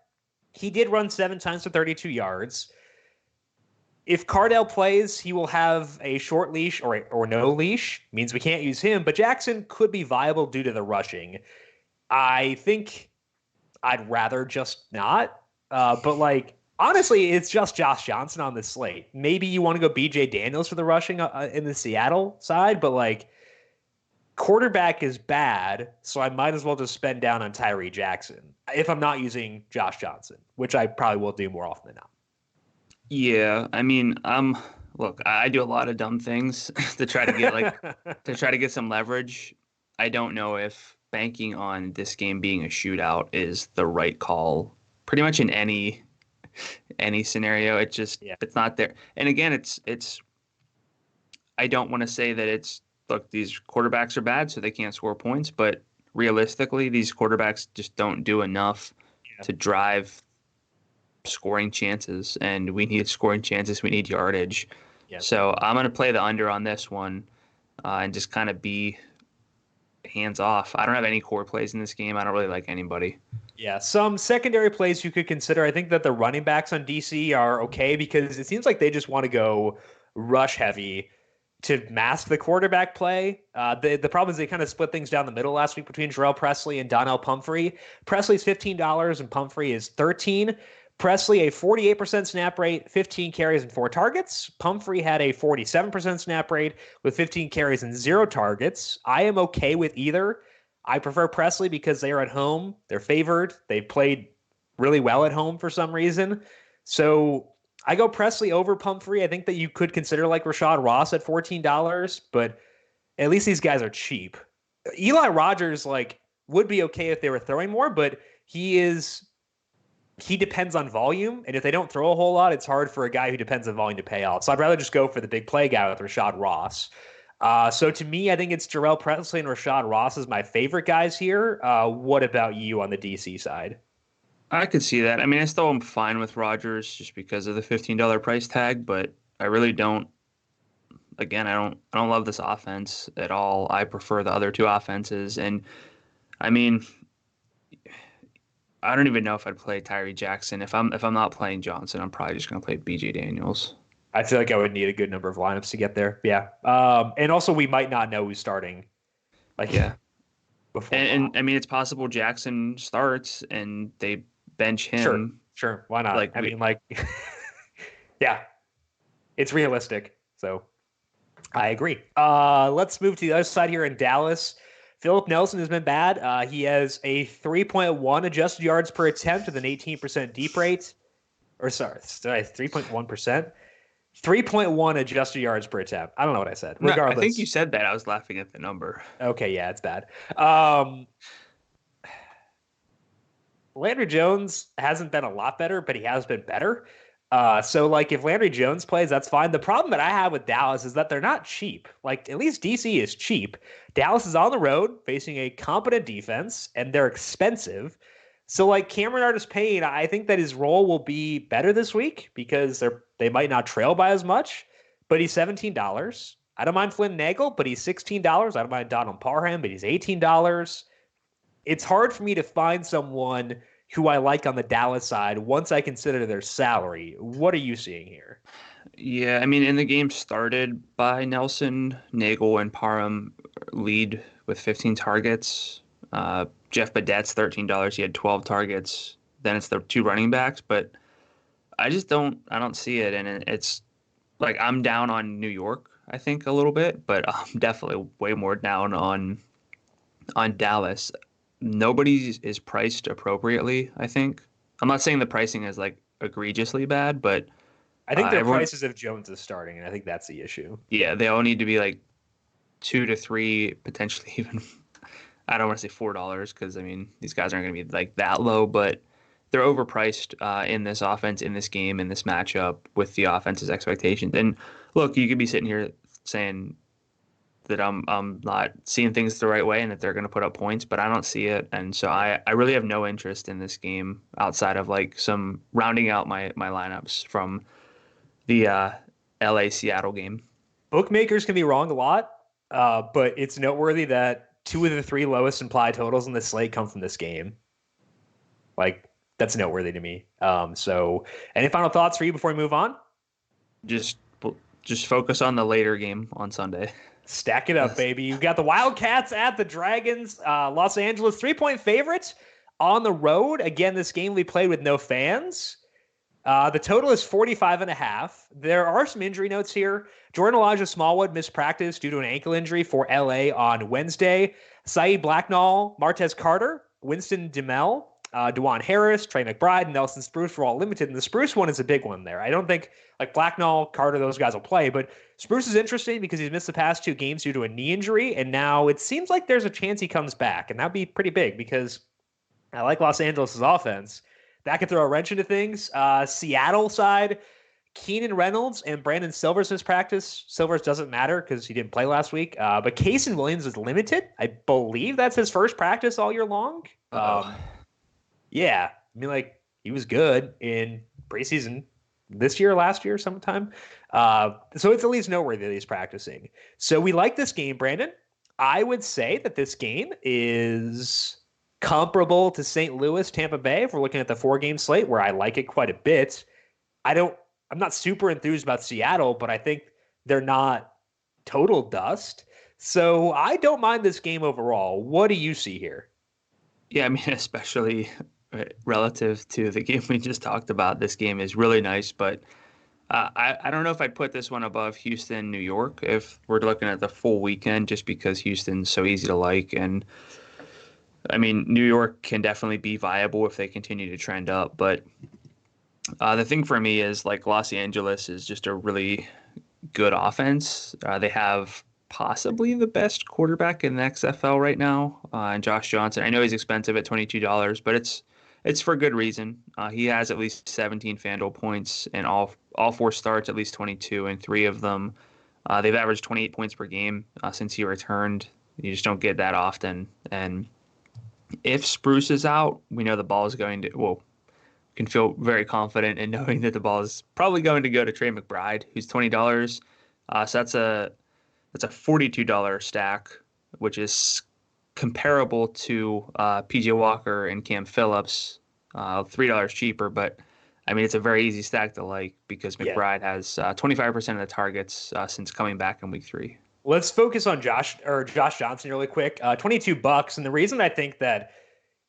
he did run 7 times for 32 yards. If Cardell plays, he will have a short leash or no leash. Means we can't use him, but Jackson could be viable due to the rushing. I think I'd rather just not. But like, honestly, it's just Josh Johnson on this slate. Maybe you want to go BJ Daniels for the rushing in the Seattle side, but like quarterback is bad, so I might as well just spend down on Tyree Jackson if I'm not using Josh Johnson, which I probably will do more often than not. Yeah, I mean, look, I do a lot of dumb things to try to get some leverage. I don't know if banking on this game being a shootout is the right call. Pretty much in any scenario, it's not there. And again, it's I don't want to say that it's look, these quarterbacks are bad, so they can't score points, but realistically, these quarterbacks just don't do enough to drive scoring chances, and we need scoring chances. We need yardage. Yeah. So I'm going to play the under on this one and just kind of be hands off. I don't have any core plays in this game. I don't really like anybody. Yeah, some secondary plays you could consider. I think that the running backs on DC are okay because it seems like they just want to go rush heavy to mask the quarterback play. The problem is they kind of split things down the middle last week between Jarrell Presley and Donnell Pumphrey. Presley's $15 and Pumphrey is $13. Presley, a 48% snap rate, 15 carries and 4 targets. Pumphrey had a 47% snap rate with 15 carries and 0 targets. I am okay with either. I prefer Presley because they are at home. They're favored. They played really well at home for some reason. So I go Presley over Pumphrey. I think that you could consider like Rashad Ross at $14, but at least these guys are cheap. Eli Rogers like would be okay if they were throwing more, but he depends on volume, and if they don't throw a whole lot, it's hard for a guy who depends on volume to pay off. So I'd rather just go for the big play guy with Rashad Ross. So to me, I think it's Jarrell Presley and Rashad Ross as my favorite guys here. What about you on the DC side? I could see that. I mean, I still am fine with Rodgers just because of the $15 price tag, but I really don't. Again, I don't love this offense at all. I prefer the other 2 offenses, and I mean, I don't even know if I'd play Tyree Jackson. If I'm not playing Johnson, I'm probably just going to play BJ Daniels. I feel like I would need a good number of lineups to get there. Yeah. And also we might not know who's starting. Like, yeah. And I mean, it's possible Jackson starts and they bench him. Sure. Why not? Yeah, it's realistic. So I agree. Let's move to the other side here in Dallas. Philip Nelson has been bad. He has a 3.1 adjusted yards per attempt with an 18% deep rate. 3.1%. 3.1 adjusted yards per attempt. I don't know what I said. Regardless. No, I think you said that. I was laughing at the number. Okay, yeah, it's bad. Landry Jones hasn't been a lot better, but he has been better. So, like, if Landry Jones plays, that's fine. The problem that I have with Dallas is that they're not cheap. Like, at least DC is cheap. Dallas is on the road facing a competent defense, and they're expensive. So, like, Cameron Artis-Payne, I think that his role will be better this week because they might not trail by as much, but he's $17. I don't mind Flynn Nagel, but he's $16. I don't mind Donald Parham, but he's $18. It's hard for me to find someone who I like on the Dallas side once I consider their salary. What are you seeing here? Yeah, I mean, in the game started by Nelson, Nagel, and Parham lead with 15 targets. Jeff Badette's $13. He had 12 targets. Then it's the 2 running backs, but I don't see it. And it's like I'm down on New York. I think, a little bit, but I'm definitely way more down on Dallas. Nobody is priced appropriately, I think. I'm not saying the pricing is like egregiously bad, but I think their everyone, prices if Jones is starting, and I think that's the issue. yeah, they all need to be like 2 to 3, potentially even. I don't want to say $4 because I mean these guys aren't going to be like that low, but they're overpriced in this offense, in this game, in this matchup with the offense's expectations. And look, you could be sitting here saying that I'm not seeing things the right way and that they're going to put up points, but I don't see it. And so I really have no interest in this game outside of like some rounding out my lineups from the LA Seattle game. Bookmakers can be wrong a lot, but it's noteworthy that 2 of the 3 lowest implied totals in this slate come from this game. Like, that's noteworthy to me. So, any final thoughts for you before we move on? Just focus on the later game on Sunday. Stack it up, baby. You've got the Wildcats at the Dragons. Los Angeles 3-point favorites on the road. Again, this game we played with no fans. The total is 45.5. There are some injury notes here. Jordan Elijah Smallwood missed practice due to an ankle injury for LA on Wednesday. Saeed Blacknall, Martez Carter, Winston Demel, DeJuan Harris, Trey McBride, and Nelson Spruce were all limited. And the Spruce one is a big one there. I don't think like Blacknall, Carter, those guys will play, but Spruce is interesting because he's missed the past 2 games due to a knee injury. And now it seems like there's a chance he comes back. And that'd be pretty big because I like Los Angeles' offense. That could throw a wrench into things. Seattle side, Keenan Reynolds and Brandon Silvers missed practice. Silvers doesn't matter because he didn't play last week. But Kaysen Williams is limited. I believe that's his first practice all year long. Yeah. I mean, like, he was good in preseason this year, last year, sometime. So it's at least noteworthy that he's practicing. So we like this game, Brandon. I would say that this game is comparable to St. Louis, Tampa Bay, if we're looking at the 4-game slate, where I like it quite a bit. I'm not super enthused about Seattle, but I think they're not total dust. So I don't mind this game overall. What do you see here? Yeah, I mean, especially relative to the game we just talked about, this game is really nice, but I don't know if I'd put this one above Houston, New York, if we're looking at the full weekend, just because Houston's so easy to like. And I mean, New York can definitely be viable if they continue to trend up. But the thing for me is like Los Angeles is just a really good offense. They have possibly the best quarterback in the XFL right now, and Josh Johnson. I know he's expensive at $22, but it's for good reason. He has at least 17 FanDuel points in all 4 starts, at least 22, and 3 of them. They've averaged 28 points per game since he returned. You just don't get that often. And if Spruce is out, we know the ball is going to, well, can feel very confident in knowing that the ball is probably going to go to Trey McBride, who's $20. So that's a $42 stack, which is comparable to PJ Walker and Cam Phillips, $3 cheaper. But I mean, it's a very easy stack to like because McBride has 25% of the targets since coming back in week 3. Let's focus on Josh Johnson really quick. $22, and the reason I think that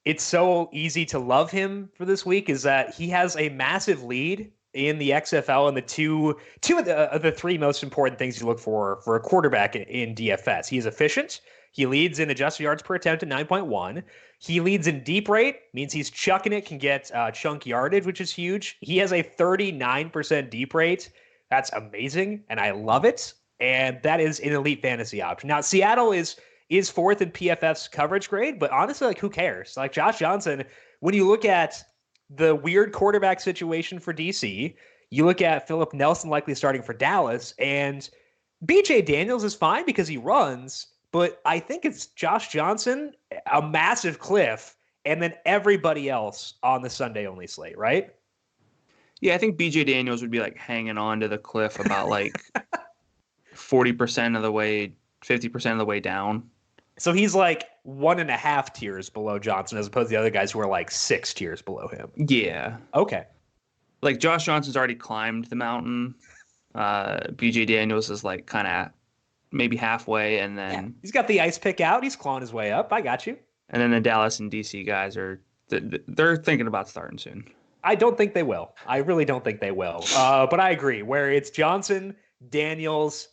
it's so easy to love him for this week is that he has a massive lead in the XFL and the two of the 3 most important things you look for a quarterback in DFS. He's efficient. He leads in adjusted yards per attempt at 9.1. He leads in deep rate, means he's chucking it, can get chunk yardage, which is huge. He has a 39% deep rate. That's amazing, and I love it. And that is an elite fantasy option. Now, Seattle is 4th in PFF's coverage grade, but honestly, like, who cares? Like, Josh Johnson, when you look at the weird quarterback situation for DC, you look at Philip Nelson likely starting for Dallas, and BJ Daniels is fine because he runs, but I think it's Josh Johnson, a massive cliff, and then everybody else on the Sunday-only slate, right? Yeah, I think BJ Daniels would be like hanging on to the cliff about like 40% of the way, 50% of the way down. So he's like 1.5 tiers below Johnson as opposed to the other guys who are like 6 tiers below him. Yeah. Okay. Like Josh Johnson's already climbed the mountain. BJ Daniels is like kind of maybe halfway, and then he's got the ice pick out. He's clawing his way up. I got you. And then the Dallas and DC guys they're thinking about starting soon. I don't think they will. I really don't think they will. But I agree. Where it's Johnson, Daniels,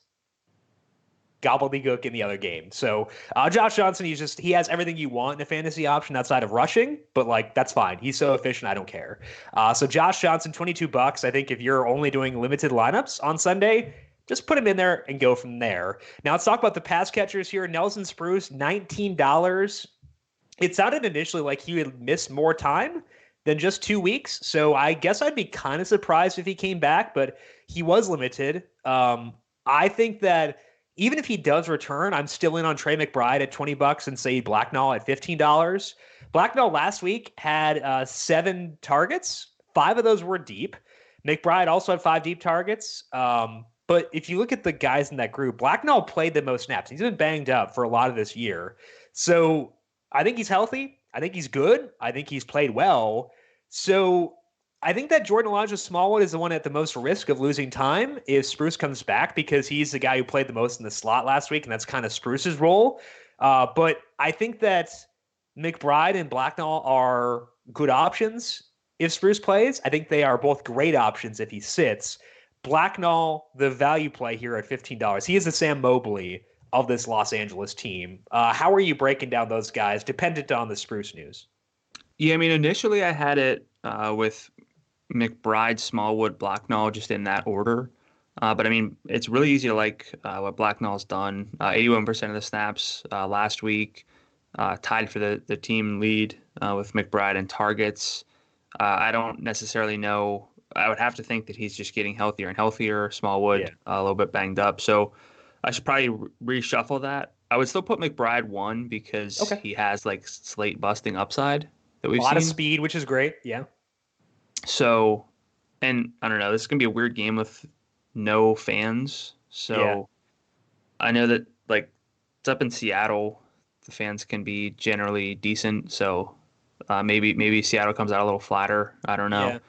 gobbledygook in the other game. So Josh Johnson, he has everything you want in a fantasy option outside of rushing, but like that's fine. He's so efficient, I don't care. So Josh Johnson, $22. I think if you're only doing limited lineups on Sunday, just put him in there and go from there. Now let's talk about the pass catchers here. Nelson Spruce, $19. It sounded initially like he would miss more time than just 2 weeks. So I guess I'd be kind of surprised if he came back, but he was limited. I think that even if he does return, I'm still in on Trey McBride at $20 and Saeed Blacknall at $15. Blacknall last week had 7 targets. 5 of those were deep. McBride also had 5 deep targets. But if you look at the guys in that group, Blacknall played the most snaps. He's been banged up for a lot of this year. So I think he's healthy. I think he's good. I think he's played well. So I think that Jordan Elijah Smallwood is the one at the most risk of losing time if Spruce comes back, because he's the guy who played the most in the slot last week, and that's kind of Spruce's role. But I think that McBride and Blacknall are good options if Spruce plays. I think they are both great options if he sits. Blacknall, the value play here at $15. He is the Sam Mobley of this Los Angeles team. How are you breaking down those guys, dependent on the Spruce news? Yeah, I mean, initially I had it with McBride, Smallwood, Blacknall, just in that order. But I mean, it's really easy to like what Blacknall's done. 81% of the snaps last week, tied for the team lead with McBride in targets. I don't necessarily know. I would have to think that he's just getting healthier and healthier. Smallwood, a little bit banged up. So I should probably reshuffle that. I would still put McBride 1 because he has like slate busting upside that we've seen. A lot of speed, which is great. Yeah. So, and I don't know, this is going to be a weird game with no fans. So I know that like it's up in Seattle. The fans can be generally decent. So maybe Seattle comes out a little flatter. I don't know. Yeah.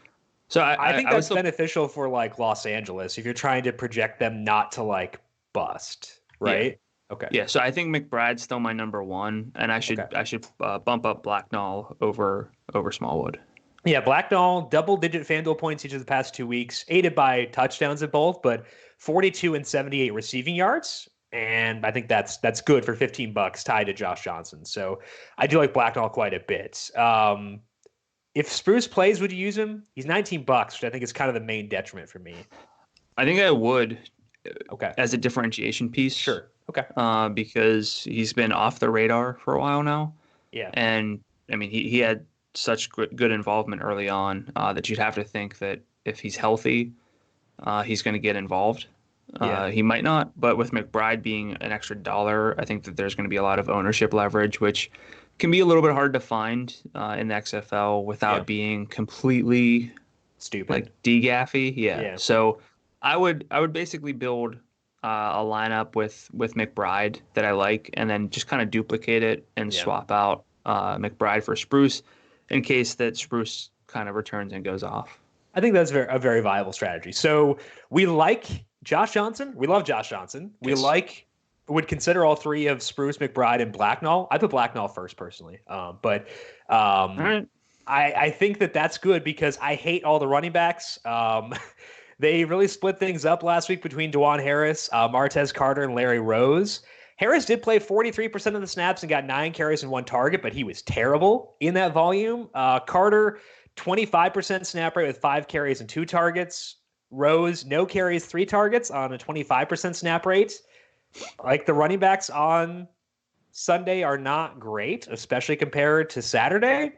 So I think that's beneficial for like Los Angeles if you're trying to project them not to like bust, right? Yeah. Okay. Yeah. So I think McBride's still my number 1, and I should bump up Blacknall over Smallwood. Yeah, Blacknall, double-digit FanDuel points each of the past 2 weeks, aided by touchdowns at both, but 42 and 78 receiving yards, and I think that's good for $15 tied to Josh Johnson. So I do like Blacknall quite a bit. If Spruce plays, would you use him? He's $19, which I think is kind of the main detriment for me. I think I would. As a differentiation piece. Sure. Okay. Because he's been off the radar for a while now. Yeah. And I mean, he had such good involvement early on that you'd have to think that if he's healthy, he's going to get involved. He might not, but with McBride being an extra $1, I think that there's going to be a lot of ownership leverage, which can be a little bit hard to find in the XFL without being completely stupid, like degaffy. Yeah. So I would basically build a lineup with McBride that I like, and then just kind of duplicate it and swap out McBride for Spruce in case that Spruce kind of returns and goes off. I think that's a very viable strategy. So we like Josh Johnson. We love Josh Johnson. We would consider all 3 of Spruce, McBride, and Blacknall. I put Blacknall first personally. But all right. I think that's good because I hate all the running backs. They really split things up last week between DeJuan Harris, Martez Carter, and Larry Rose. Harris did play 43% of the snaps and got 9 carries and 1 target, but he was terrible in that volume. Carter, 25% snap rate with 5 carries and 2 targets. Rose, no carries, 3 targets on a 25% snap rate. Like the running backs on Sunday are not great, especially compared to Saturday,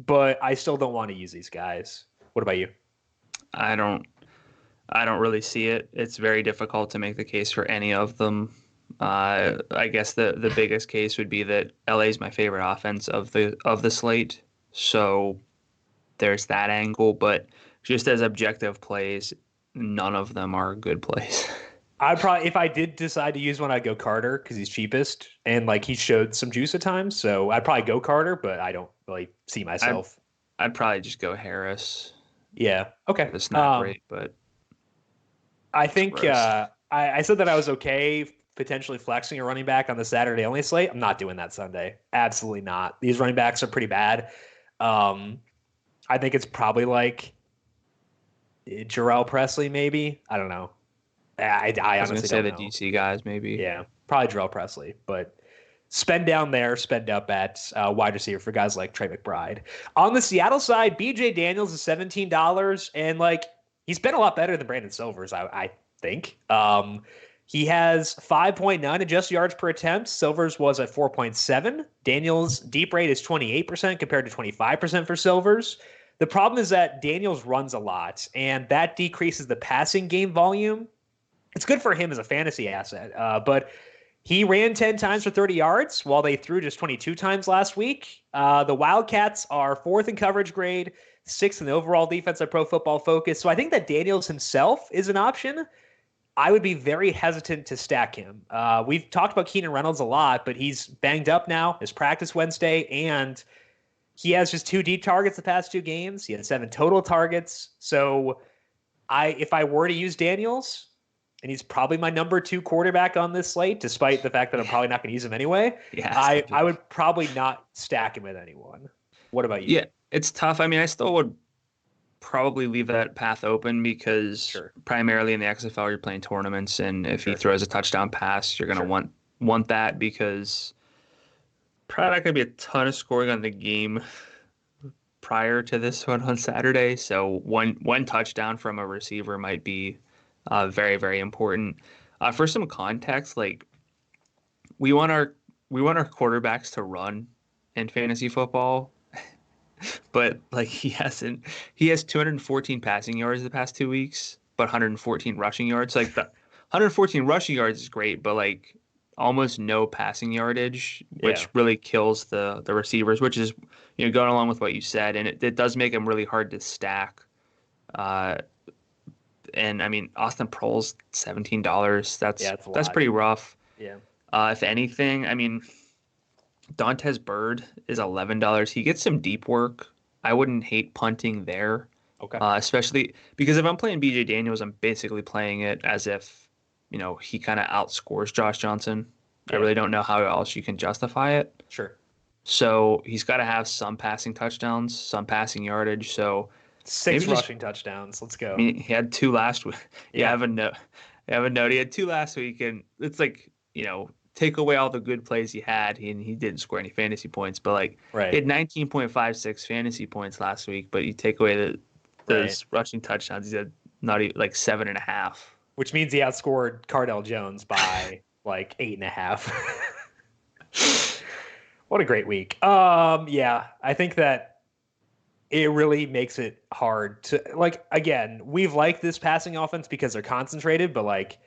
but I still don't want to use these guys. What about you? I don't really see it. It's very difficult to make the case for any of them. I guess the biggest case would be that LA is my favorite offense of the slate. So there's that angle, but just as objective plays, none of them are good plays. I'd probably, if I did decide to use one, I'd go Carter because he's cheapest and like he showed some juice at times. So I'd probably go Carter, but I don't really see myself. I'd probably just go Harris. Yeah. Okay. It's not great, but I think I said that I was okay potentially flexing a running back on the Saturday only slate. I'm not doing that Sunday. Absolutely not. These running backs are pretty bad. I think it's probably like Jarrell Presley, maybe. I don't know. I honestly was going to say don't the know. DC guys, maybe. Yeah. probably Jarrell Presley, but spend down there, spend up at wide receiver for guys like Trey McBride. On the Seattle side, BJ Daniels is $17, and like he's been a lot better than Brandon Silvers, I think. He has 5.9 adjusted yards per attempt. Silvers was at 4.7. Daniels' deep rate is 28% compared to 25% for Silvers. The problem is that Daniels runs a lot, and that decreases the passing game volume. It's good for him as a fantasy asset, but he ran 10 times for 30 yards while they threw just 22 times last week. The Wildcats are 4th in coverage grade, 6th in the overall defense at Pro Football Focus. So I think that Daniels himself is an option. I would be very hesitant to stack him. We've talked about Keenan Reynolds a lot, but he's banged up now. His practice Wednesday, and he has just 2 deep targets the past 2 games. He had 7 total targets. So if I were to use Daniels, and he's probably my number 2 quarterback on this slate, despite the fact that I'm probably not going to use him anyway, I would probably not stack him with anyone. What about you? Yeah, it's tough. I mean, I still would probably leave that path open because primarily in the XFL you're playing tournaments, and if he throws a touchdown pass, you're going to want that because probably not going to be a ton of scoring on the game prior to this one on Saturday. So one touchdown from a receiver might be very, very important. For some context, like we want our quarterbacks to run in fantasy football. But like he has 214 passing yards the past 2 weeks, but 114 rushing yards. Like the 114 rushing yards is great, but like almost no passing yardage, which really kills the receivers, which is, going along with what you said. And it does make them really hard to stack. And I mean, Austin Proehl's $17. That's pretty rough. Yeah. If anything, I mean, Dantes Bird is $11. He gets some deep work. I wouldn't hate punting there. Okay. Especially because if I'm playing BJ Daniels, I'm basically playing it as if, he kind of outscores Josh Johnson. Yeah. I really don't know how else you can justify it. Sure. So he's got to have some passing touchdowns, some passing yardage. So 6 rushing touchdowns. Let's go. I mean, he had 2 last week. I have a note. He had 2 last week, and it's like, take away all the good plays he had, and he didn't score any fantasy points. But like, he had 19.56 fantasy points last week. But you take away those rushing touchdowns, he had not even like 7.5, which means he outscored Cardell Jones by like 8.5. What a great week. I think that it really makes it hard to like. Again, we've liked this passing offense because they're concentrated, but like,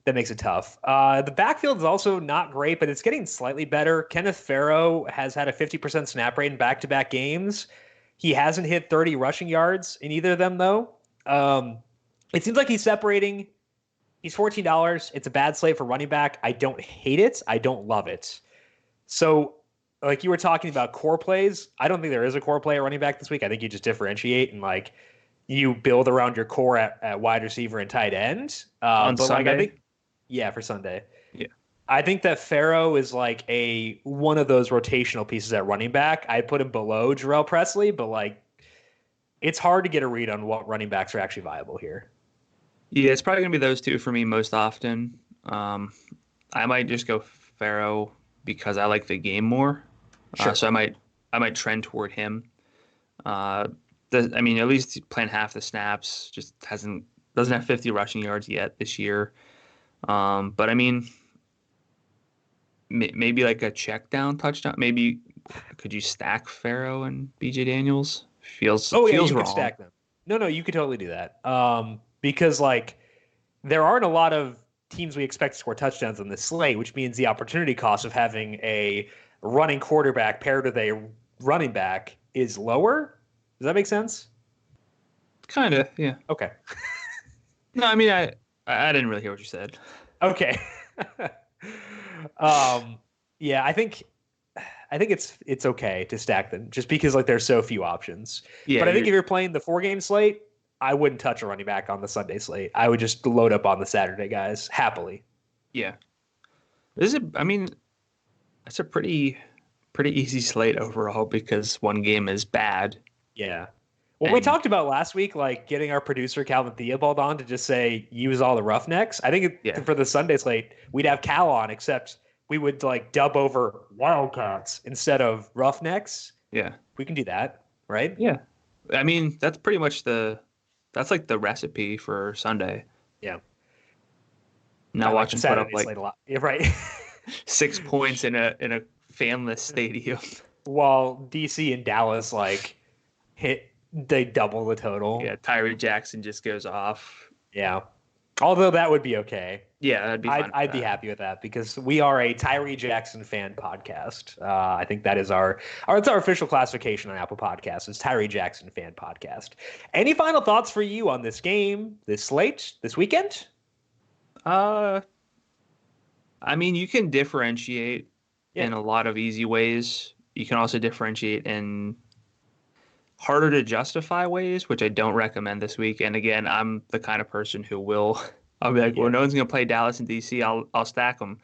that makes it tough. The backfield is also not great, but it's getting slightly better. Kenneth Farrow has had a 50% snap rate in back-to-back games. He hasn't hit 30 rushing yards in either of them, though. It seems like he's separating. He's $14. It's a bad slate for running back. I don't hate it. I don't love it. So, like you were talking about core plays, I don't think there is a core play at running back this week. I think you just differentiate and like you build around your core at wide receiver and tight end. On but Sunday? like I think. Yeah, for Sunday. Yeah. I think that Farrow is like one of those rotational pieces at running back. I put him below Jarrell Presley, but like it's hard to get a read on what running backs are actually viable here. Yeah, it's probably going to be those 2 for me most often. I might just go Farrow because I like the game more. Sure. So I might trend toward him. I mean, at least playing half the snaps, just doesn't have 50 rushing yards yet this year. But I mean, maybe like a check down touchdown. Maybe could you stack Farrow and BJ Daniels? Feels you wrong. could stack them. No, you could totally do that. Because like there aren't a lot of teams we expect to score touchdowns on this slate, which means the opportunity cost of having a running quarterback paired with a running back is lower. Does that make sense? Kind of, yeah. Okay. No, I mean, I didn't really hear what you said. Okay. I think it's okay to stack them just because like there's so few options. Yeah, but I think if you're playing the 4-game slate, I wouldn't touch a running back on the Sunday slate. I would just load up on the Saturday guys happily. Yeah. It's a pretty easy slate overall because one game is bad. Yeah. Well, we talked about last week, like getting our producer Calvin Theobald on to just say use all the Roughnecks. I think for the Sunday slate, we'd have Cal on, except we would like dub over Wildcats instead of Roughnecks. Yeah, we can do that, right? Yeah, I mean that's pretty much that's like the recipe for Sunday. Yeah. Now watching put up like a lot. Yeah, right. 6 points in a fanless stadium, while DC and Dallas like they double the total. Yeah, Tyree Jackson just goes off. Yeah. Although that would be okay. Yeah, that'd be fine. I'd be happy with that because we are a Tyree Jackson fan podcast. I think that is it's our official classification on Apple Podcasts. It's Tyree Jackson fan podcast. Any final thoughts for you on this game, this slate, this weekend? I mean, you can differentiate in a lot of easy ways. You can also differentiate in harder to justify ways, which I don't recommend this week. And again, I'm the kind of person who I'll be like, well, no one's going to play Dallas and DC. I'll stack them.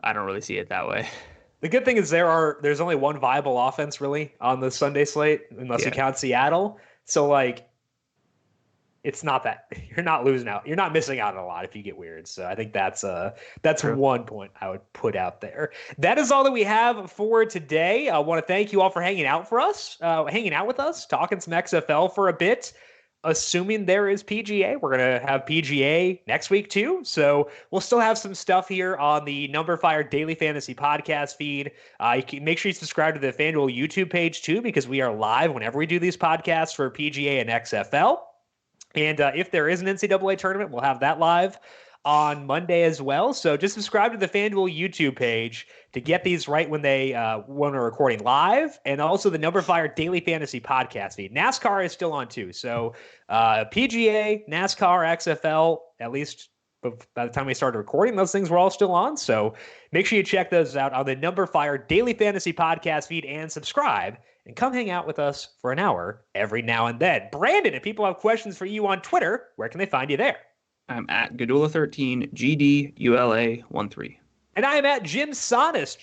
I don't really see it that way. The good thing is there's only one viable offense really on the Sunday slate, unless you count Seattle. So like, it's not that you're not losing out. You're not missing out on a lot if you get weird. So I think that's True. One point I would put out there. That is all that we have for today. I want to thank you all for hanging out with us, talking some XFL for a bit. Assuming there is PGA, we're going to have PGA next week too. So we'll still have some stuff here on the numberFire Daily Fantasy Podcast feed. You can make sure you subscribe to the FanDuel YouTube page too, because we are live whenever we do these podcasts for PGA and XFL. And if there is an NCAA tournament, we'll have that live on Monday as well. So just subscribe to the FanDuel YouTube page to get these right when we're recording live, and also the numberFire Daily Fantasy Podcast feed. NASCAR is still on too. So PGA, NASCAR, XFL, at least by the time we started recording, those things were all still on. So make sure you check those out on the numberFire Daily Fantasy Podcast feed and subscribe. And come hang out with us for an hour every now and then. Brandon, if people have questions for you on Twitter, where can they find you there? I'm at Gadula13, GDULA13. And I am at Jim Sannes,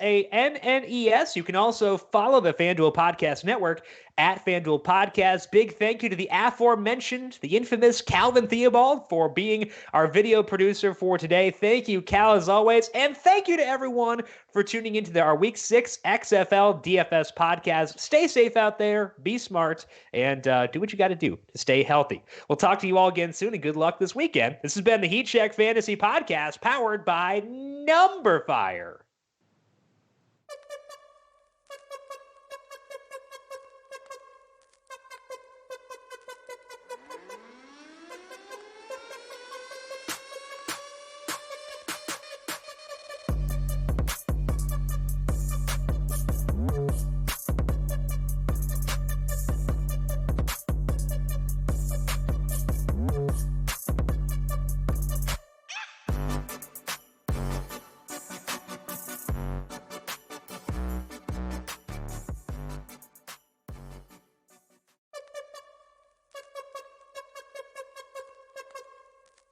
JIMSANNES. You can also follow the FanDuel Podcast Network at FanDuel Podcast. Big thank you to the aforementioned, the infamous Calvin Theobald for being our video producer for today. Thank you, Cal, as always. And thank you to everyone for tuning into our Week 6 XFL DFS podcast. Stay safe out there, be smart, and do what you got to do to stay healthy. We'll talk to you all again soon, and good luck this weekend. This has been the Heat Check Fantasy Podcast, powered by numberFire.